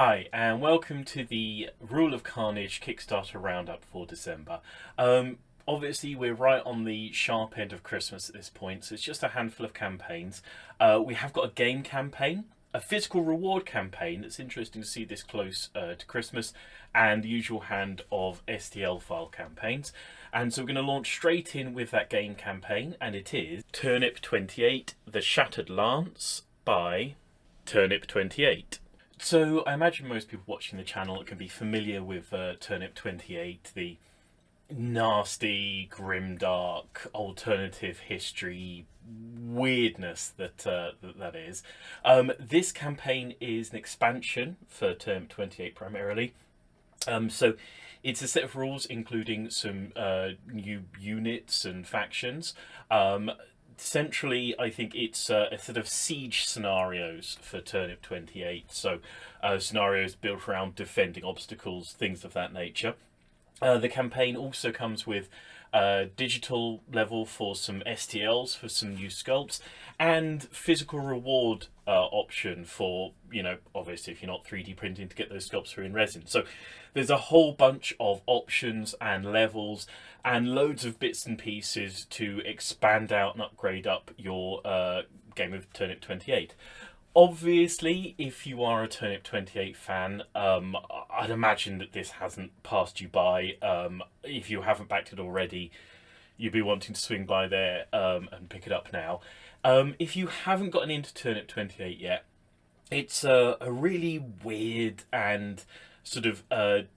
Hi, and welcome to the Rule of Carnage Kickstarter roundup for December. Obviously, we're right on the sharp end of Christmas at this point, so it's just a handful of campaigns. We have got a game campaign, a physical reward campaign. It's interesting to see this close to Christmas, and the usual hand of STL file campaigns. And so we're going to launch straight in with that game campaign, and it is Turnip 28, The Shattered Lance by Turnip 28. So I imagine most people watching the channel can be familiar with Turnip 28, the nasty, grimdark, alternative history weirdness that is. This campaign is an expansion for Turnip 28 primarily. So it's a set of rules including some new units and factions. Centrally, I think it's a sort of siege scenarios for Turnip 28. So scenarios built around defending obstacles, things of that nature. The campaign also comes with digital level for some STLs, for some new sculpts, and physical reward option for, obviously if you're not 3D printing to get those sculpts through in resin. So there's a whole bunch of options and levels and loads of bits and pieces to expand out and upgrade up your game of Turnip 28. Obviously, if you are a Turnip 28 fan, I'd imagine that this hasn't passed you by. If you haven't backed it already, you'd be wanting to swing by there and pick it up now. If you haven't gotten into Turnip 28 yet, it's a really weird and sort of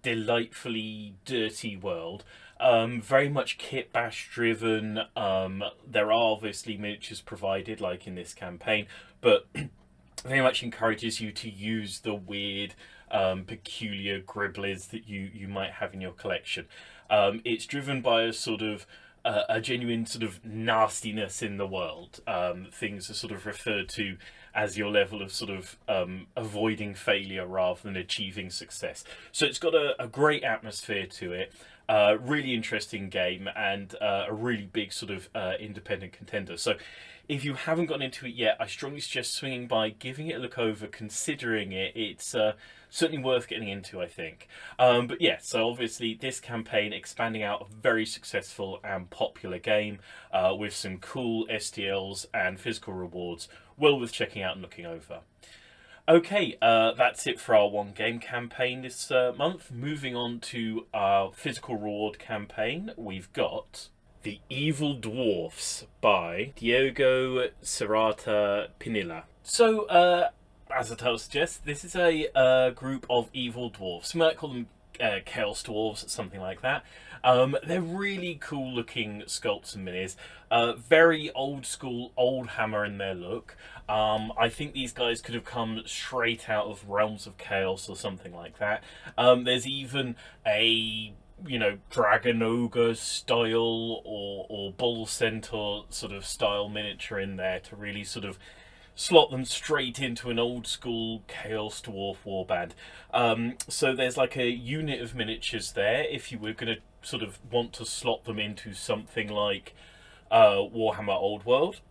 delightfully dirty world. Very much kit bash driven. There are obviously miniatures provided, like in this campaign, but very much encourages you to use the weird, peculiar gribblies that you might have in your collection. It's driven by a sort of a genuine sort of nastiness in the world. Things are sort of referred to as your level of sort of avoiding failure rather than achieving success. So it's got a great atmosphere to it. Really interesting game and a really big sort of independent contender. So if you haven't gotten into it yet, I strongly suggest swinging by, giving it a look over, considering it. It's certainly worth getting into, I think. But yeah, so obviously this campaign expanding out a very successful and popular game with some cool STLs and physical rewards, well worth checking out and looking over. Okay, that's it for our one game campaign this month. Moving on to our physical reward campaign, we've got The Evil Dwarfs by Diego Serrata Pinilla. So, as the title suggests, this is a group of evil dwarfs. You might call them Chaos Dwarves, something like that. They're really cool looking sculpts and minis. Very old school, old hammer in their look. I think these guys could have come straight out of Realms of Chaos or something like that. There's even a Dragon Ogre style or Bull Centaur sort of style miniature in there to really sort of slot them straight into an old school Chaos Dwarf warband. So there's like a unit of miniatures there if you were going to sort of want to slot them into something like Warhammer Old World.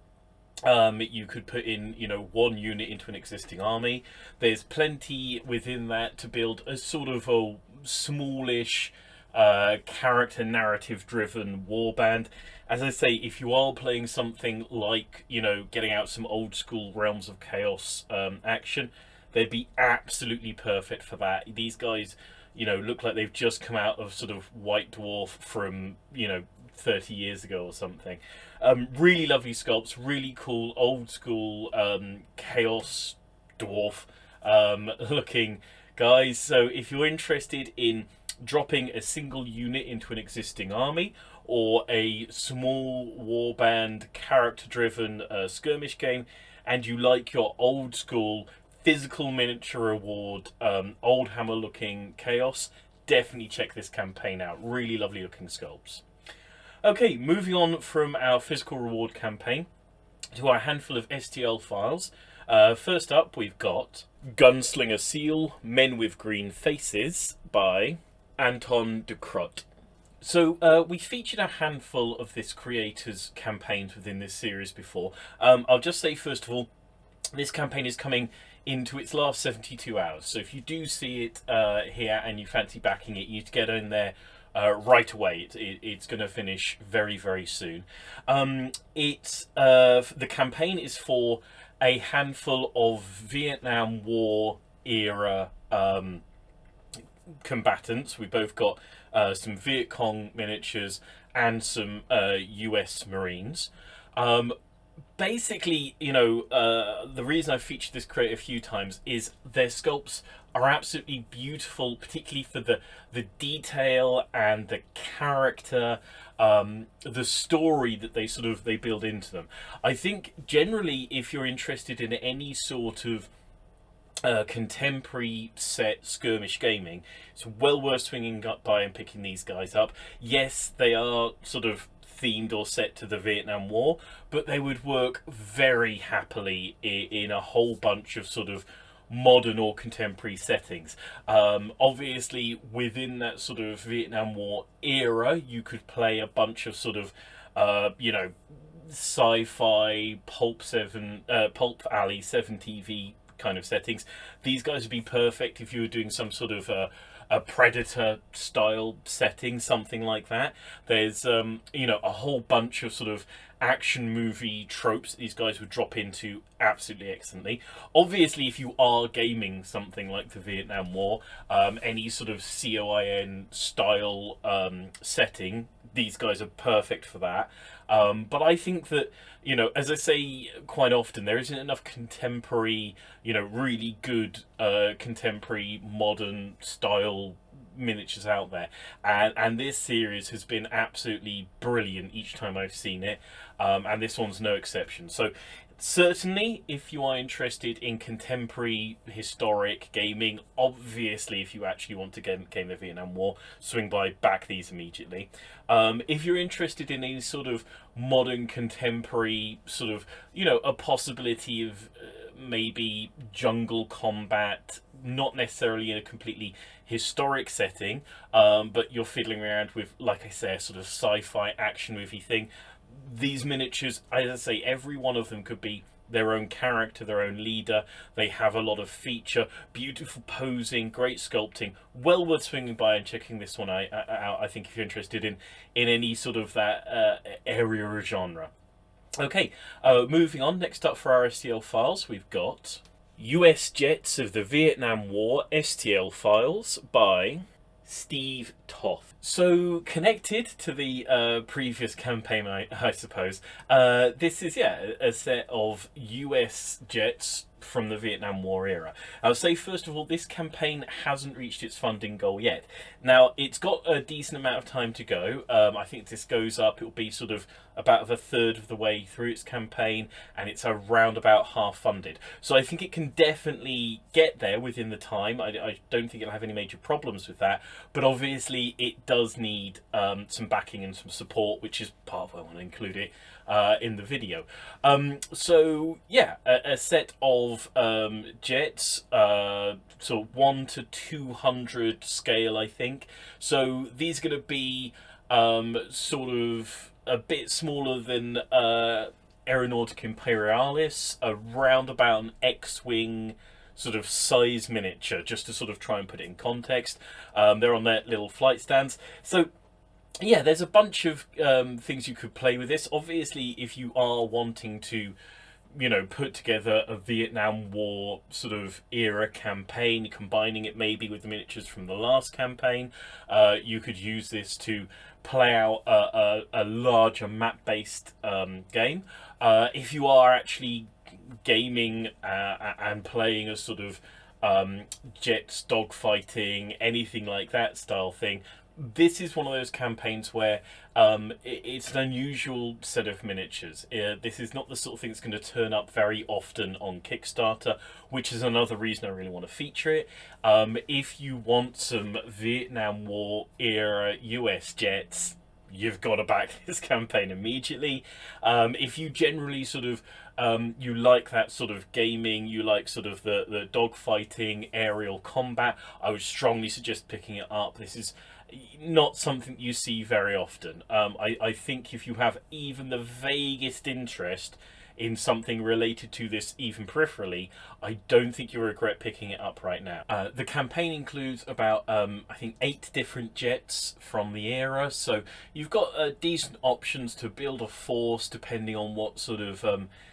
You could put in, one unit into an existing army. There's plenty within that to build a sort of a smallish character narrative driven warband. As I say, if you are playing something like, getting out some old school Realms of Chaos action, they'd be absolutely perfect for that. These guys, look like they've just come out of sort of White Dwarf from, 30 years ago or something. Really lovely sculpts, really cool old school Chaos Dwarf looking guys. So if you're interested in dropping a single unit into an existing army or a small warband character-driven skirmish game, and you like your old school physical miniature reward, old hammer-looking chaos, definitely check this campaign out. Really lovely looking sculpts. Okay, moving on from our physical reward campaign to our handful of STL files. First up, we've got Gunslinger Seal, Men with Green Faces by Anton de Crot. So we featured a handful of this creator's campaigns within this series before. I'll just say first of all, this campaign is coming into its last 72 hours. So if you do see it here and you fancy backing it, you need to get in there right away. It's going to finish very, very soon. The campaign is for a handful of Vietnam War era combatants. We both got some Viet Cong miniatures and some US Marines. Basically, the reason I've featured this crate a few times is their sculpts are absolutely beautiful, particularly for the detail and the character, the story that they build into them. I think generally, if you're interested in any sort of contemporary set skirmish gaming, it's well worth swinging up by and picking these guys up. Yes, they are sort of themed or set to the Vietnam War, but they would work very happily in a whole bunch of sort of modern or contemporary settings. Obviously, within that sort of Vietnam War era, you could play a bunch of sort of, sci-fi pulp alley 7 TV kind of settings. These guys would be perfect if you were doing some sort of a Predator style setting, something like that. There's a whole bunch of sort of action movie tropes these guys would drop into absolutely excellently. Obviously, if you are gaming something like the Vietnam War, any sort of COIN style setting, these guys are perfect for that. But I think that, as I say quite often, there isn't enough contemporary, really good contemporary modern style miniatures out there, and this series has been absolutely brilliant each time I've seen it, and this one's no exception. So certainly, if you are interested in contemporary historic gaming, obviously if you actually want to game the Vietnam War, swing by, back these immediately. If you're interested in any sort of modern contemporary sort of, a possibility of maybe jungle combat, not necessarily in a completely historic setting, but you're fiddling around with, like I say, a sort of sci-fi action movie thing, these miniatures, as I say, every one of them could be their own character, their own leader. They have a lot of feature, beautiful posing, great sculpting. Well worth swinging by and checking this one out, I think, if you're interested in any sort of that area or genre. Okay, moving on. Next up for our STL files, we've got US Jets of the Vietnam War STL files by Steve Toth. So, connected to the previous campaign, I suppose, this is, a set of US jets from the Vietnam War era. I'll say, first of all, this campaign hasn't reached its funding goal yet. Now, it's got a decent amount of time to go. I think this goes up, it'll be sort of about a third of the way through its campaign, and it's around about half funded. So I think it can definitely get there within the time. I don't think it'll have any major problems with that, but obviously it does need some backing and some support, which is part of why I want to include it in the video. So yeah, a set of jets, sort of 1 to 200 scale, I think. So these are going to be sort of a bit smaller than Aeronautica Imperialis, around about an X-Wing sort of size miniature, just to sort of try and put it in context. They're on their little flight stands. So yeah, there's a bunch of things you could play with this. Obviously, if you are wanting to, put together a Vietnam War sort of era campaign, combining it maybe with the miniatures from the last campaign, you could use this to play out a larger map-based game. If you are actually gaming and playing a sort of jets, dogfighting, anything like that style thing, this is one of those campaigns where it's an unusual set of miniatures. This is not the sort of thing that's going to turn up very often on Kickstarter, which is another reason I really want to feature it. If you want some Vietnam War era US jets, you've got to back this campaign immediately. If you generally sort of you like that sort of gaming, you like sort of the dogfighting, aerial combat, I would strongly suggest picking it up. This is not something you see very often. I think if you have even the vaguest interest in something related to this even peripherally, I don't think you'll regret picking it up right now. The campaign includes about, I think, 8 different jets from the era, so you've got decent options to build a force depending on what sort of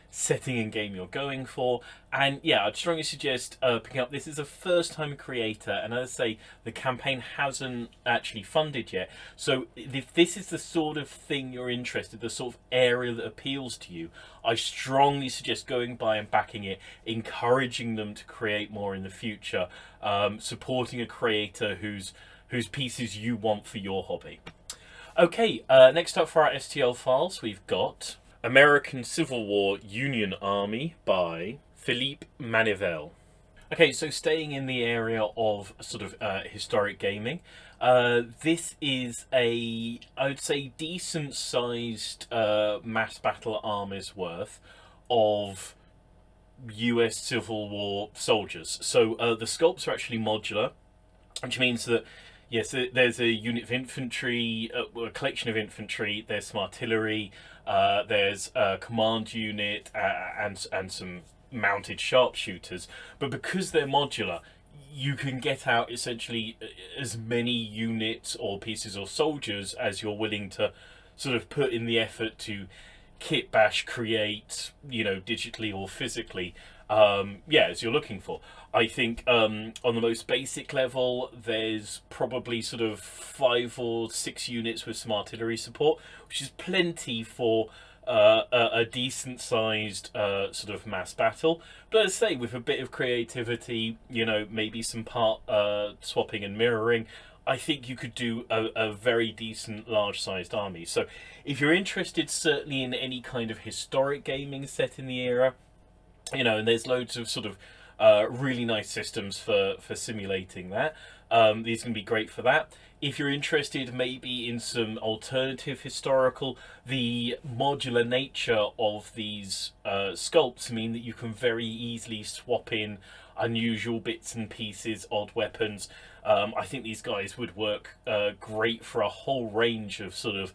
setting and game you're going for. And yeah, I'd strongly suggest picking up. This is a first time creator, and as I say, the campaign hasn't actually funded yet, so if this is the sort of thing you're interested, the sort of area that appeals to you, I strongly suggest going by and backing it, encouraging them to create more in the future, supporting a creator whose pieces you want for your hobby. Okay, next up for our STL files, we've got American Civil War Union Army by Philippe Manivel. Okay, so staying in the area of sort of historic gaming, this is I would say, decent sized mass battle armies worth of US Civil War soldiers. So the sculpts are actually modular, which means that yes, there's a unit of infantry, a collection of infantry, there's some artillery, there's a command unit, and some mounted sharpshooters. But because they're modular, you can get out essentially as many units or pieces or soldiers as you're willing to sort of put in the effort to kit bash, create, digitally or physically, as you're looking for. I think on the most basic level, there's probably sort of 5 or 6 units with some artillery support, which is plenty for a decent sized sort of mass battle. But as I say, with a bit of creativity, maybe some part swapping and mirroring, I think you could do a very decent large sized army. So if you're interested certainly in any kind of historic gaming set in the era, and there's loads of sort of really nice systems for simulating that. These can be great for that. If you're interested maybe in some alternative historical, the modular nature of these sculpts mean that you can very easily swap in unusual bits and pieces, odd weapons. I think these guys would work great for a whole range of sort of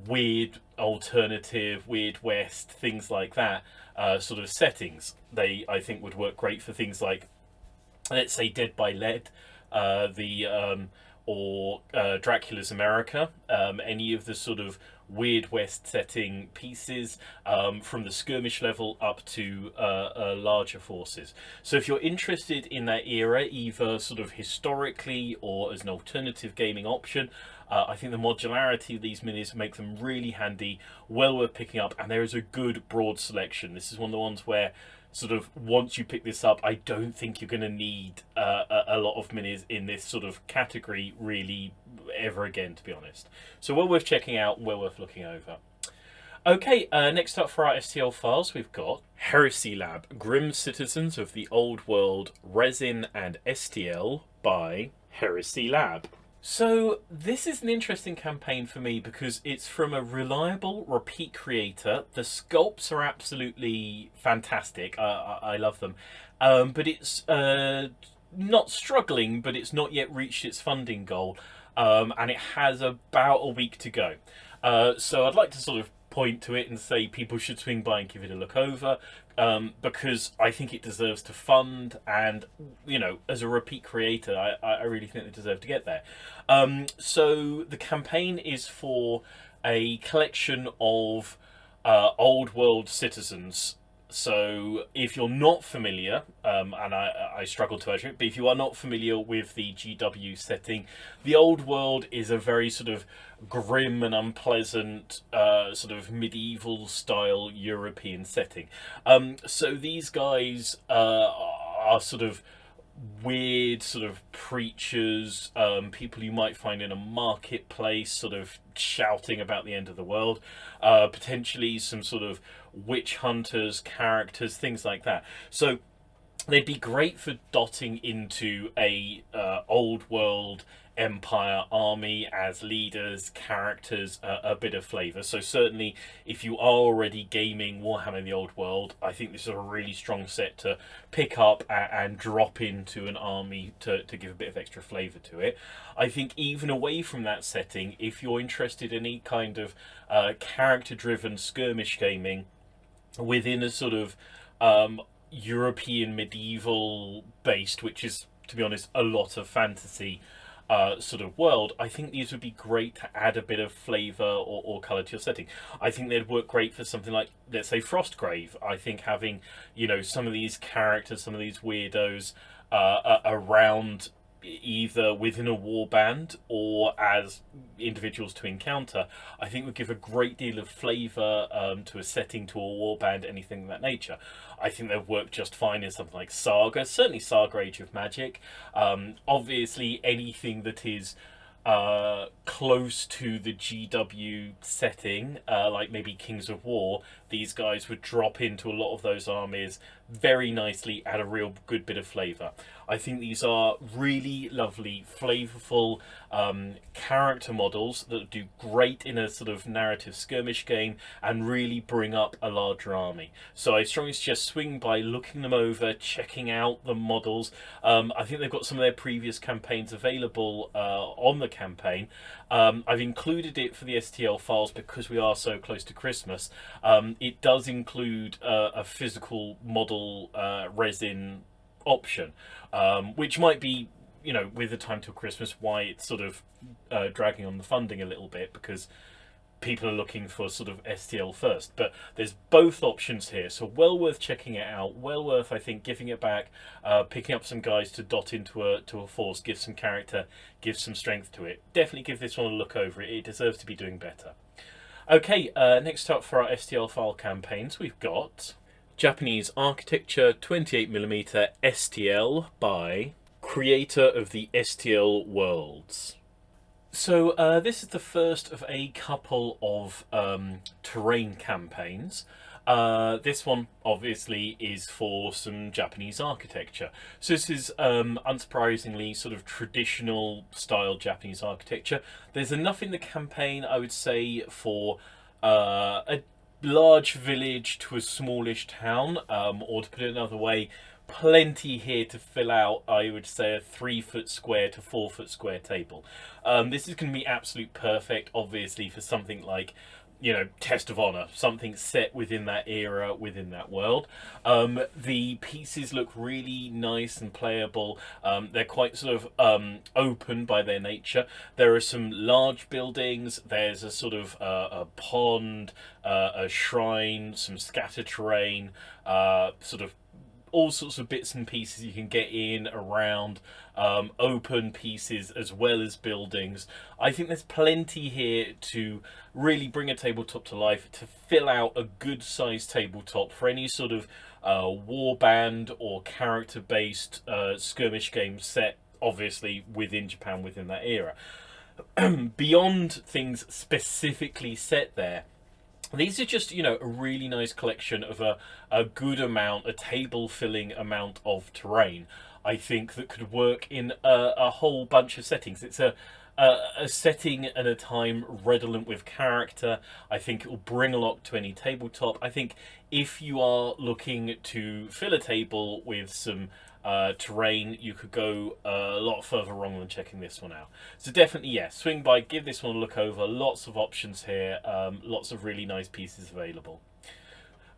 weird alternative, weird west, things like that, sort of settings. They, I think, would work great for things like, let's say, Dead by Lead, or Dracula's America, any of the sort of weird west setting pieces, from the skirmish level up to larger forces. So if you're interested in that era, either sort of historically or as an alternative gaming option, I think the modularity of these minis make them really handy, well worth picking up, and there is a good broad selection. This is one of the ones where sort of once you pick this up, I don't think you're going to need a lot of minis in this sort of category really ever again, to be honest. So well worth checking out, well worth looking over. Okay, next up for our STL files, we've got Heresy Lab, Grim Citizens of the Old World, Resin and STL by Heresy Lab. So this is an interesting campaign for me because it's from a reliable repeat creator. The sculpts are absolutely fantastic. I love them. But it's not struggling, but it's not yet reached its funding goal. And it has about a week to go. So I'd like to sort of point to it and say people should swing by and give it a look over, because I think it deserves to fund, and as a repeat creator, I really think they deserve to get there. So the campaign is for a collection of old world citizens. So if you're not familiar, and I struggle to urge it, but if you are not familiar with the GW setting, the old world is a very sort of grim and unpleasant sort of medieval style European setting. So these guys are sort of weird sort of preachers, people you might find in a marketplace sort of shouting about the end of the world, potentially some sort of witch hunters, characters, things like that. So they'd be great for dotting into a old world empire army as leaders, characters, a bit of flavour. So certainly if you are already gaming Warhammer in the Old World, I think this is a really strong set to pick up and drop into an army to give a bit of extra flavour to it. I think even away from that setting, if you're interested in any kind of character driven skirmish gaming, within a sort of European medieval based, which is, to be honest, a lot of fantasy sort of world. I think these would be great to add a bit of flavour or colour to your setting. I think they'd work great for something like, let's say, Frostgrave. I think having, some of these characters, some of these weirdos around, either within a warband or as individuals to encounter, I think would give a great deal of flavour to a setting, to a warband, anything of that nature. I think they'd work just fine in something like Saga, certainly Saga Age of Magic. Obviously, anything that is close to the GW setting, like maybe Kings of War, these guys would drop into a lot of those armies very nicely, add a real good bit of flavour. I think these are really lovely, flavourful character models that do great in a sort of narrative skirmish game and really bring up a larger army. So I strongly suggest swing by, looking them over, checking out the models. I think they've got some of their previous campaigns available on the campaign. I've included it for the STL files because we are so close to Christmas. It does include a physical model resin option, which might be, with the time till Christmas, why it's sort of dragging on the funding a little bit, because people are looking for sort of STL first. But there's both options here, so well worth checking it out. Well worth, I think, giving it back, picking up some guys to dot into a force, give some character, give some strength to it. Definitely give this one a look over. It deserves to be doing better. Okay, next up for our STL file campaigns, we've got Japanese Architecture 28mm STL by creator of the STL Worlds. So this is the first of a couple of terrain campaigns. This one obviously is for some Japanese architecture. So this is unsurprisingly sort of traditional style Japanese architecture. There's enough in the campaign, I would say, for a large village to a smallish town, or to put it another way, plenty here to fill out, I would say, a 3-foot square to 4-foot square table. This is going to be absolute perfect, obviously, for something like, Test of Honor, something set within that era, within that world. The pieces look really nice and playable. They're quite sort of open by their nature. There are some large buildings. There's a sort of a pond, a shrine, some scatter terrain, sort of all sorts of bits and pieces you can get in, around, open pieces as well as buildings. I think there's plenty here to really bring a tabletop to life, to fill out a good sized tabletop for any sort of warband or character based skirmish game set, obviously within Japan, within that era. Beyond things specifically set there, these are just, a really nice collection of a good amount, a table-filling amount of terrain, I think, that could work in a whole bunch of settings. It's a setting and a time redolent with character. I think it will bring a lot to any tabletop. I think if you are looking to fill a table with some terrain, you could go a lot further wrong than checking this one out. So definitely, yeah, swing by, give this one a look over. Lots of options here, lots of really nice pieces available.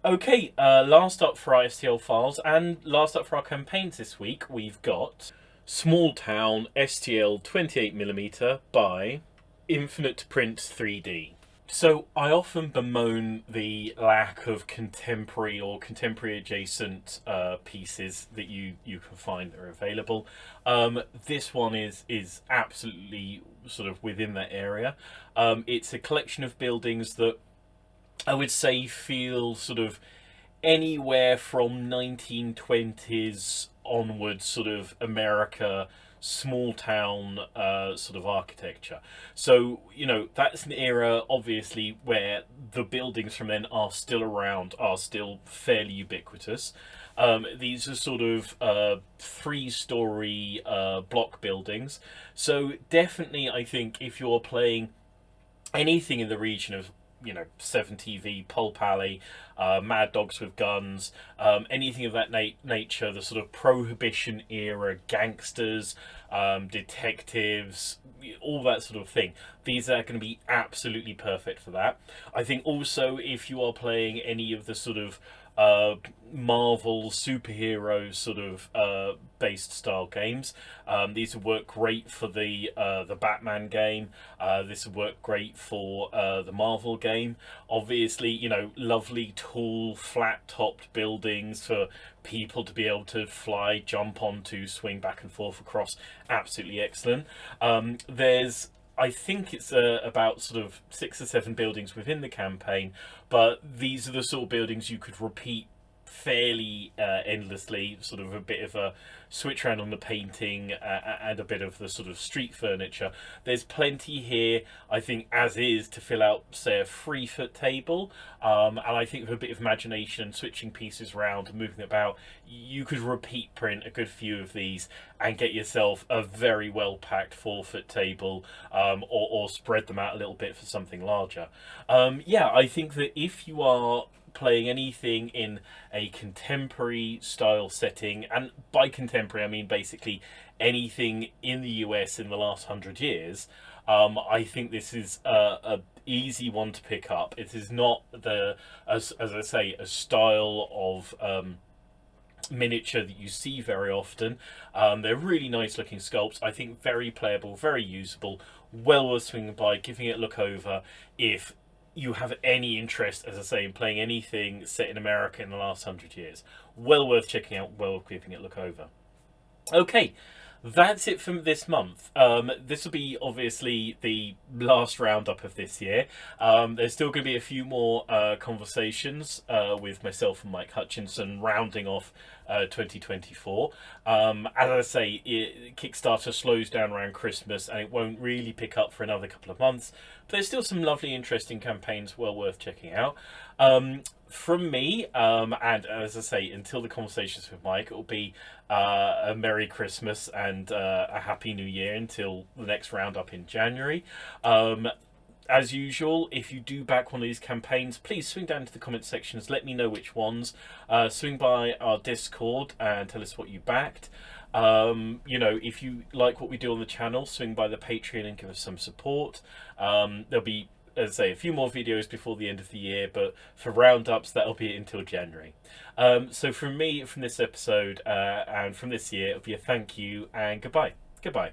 Okay, last up for our STL files and last up for our campaigns this week, we've got Small Town STL 28mm by Infinite Print 3D. So I often bemoan the lack of contemporary or contemporary adjacent pieces that you can find that are available. This one is absolutely sort of within that area. It's a collection of buildings that I would say feel sort of anywhere from 1920s onwards, sort of America, small town sort of architecture. So, that's an era, obviously, where the buildings from then are still around, are still fairly ubiquitous. These are sort of 3-story block buildings. So definitely, I think, if you're playing anything in the region of, 7TV, Pulp Alley, Mad Dogs with Guns, anything of that nature, the sort of Prohibition era gangsters, detectives, all that sort of thing. These are going to be absolutely perfect for that. I think also if you are playing any of the sort of Marvel superhero sort of based style games, these would work great for the Batman game. This would work great for the Marvel game. Obviously, lovely tall flat topped buildings for people to be able to fly, jump onto, swing back and forth across. Absolutely excellent. I think it's about sort of 6 or 7 buildings within the campaign, but these are the sort of buildings you could repeat fairly endlessly, sort of a bit of a switch around on the painting and a bit of the sort of street furniture. There's plenty here, I think, as is, to fill out, say, a 3-foot table, and I think with a bit of imagination, switching pieces around and moving about, you could repeat print a good few of these and get yourself a very well packed 4-foot table, or spread them out a little bit for something larger. Yeah, I think that if you are playing anything in a contemporary style setting, and by contemporary I mean basically anything in the US in the last 100 years, I think this is a easy one to pick up. It is not as I say, a style of miniature that you see very often. They're really nice looking sculpts. I think very playable, very usable, well worth swinging by, giving it a look over if you have any interest, as I say, in playing anything set in America in the last 100 years. Well worth checking out, well worth giving it a look over. Okay, that's it from this month. This will be obviously the last roundup of this year. There's still going to be a few more conversations with myself and Mike Hutchinson rounding off 2024. As I say, Kickstarter slows down around Christmas and it won't really pick up for another couple of months. But there's still some lovely, interesting campaigns well worth checking out. From me, and as I say, until the conversations with Mike, it will be a Merry Christmas and a Happy New Year until the next roundup in January. As usual, if you do back one of these campaigns, please swing down to the comment sections, let me know which ones. Swing by our Discord and tell us what you backed. If you like what we do on the channel, swing by the Patreon and give us some support. There'll be, as I say, a few more videos before the end of the year, but for roundups, that'll be until January. So from me, from this episode, and from this year, it'll be a thank you and goodbye. Goodbye.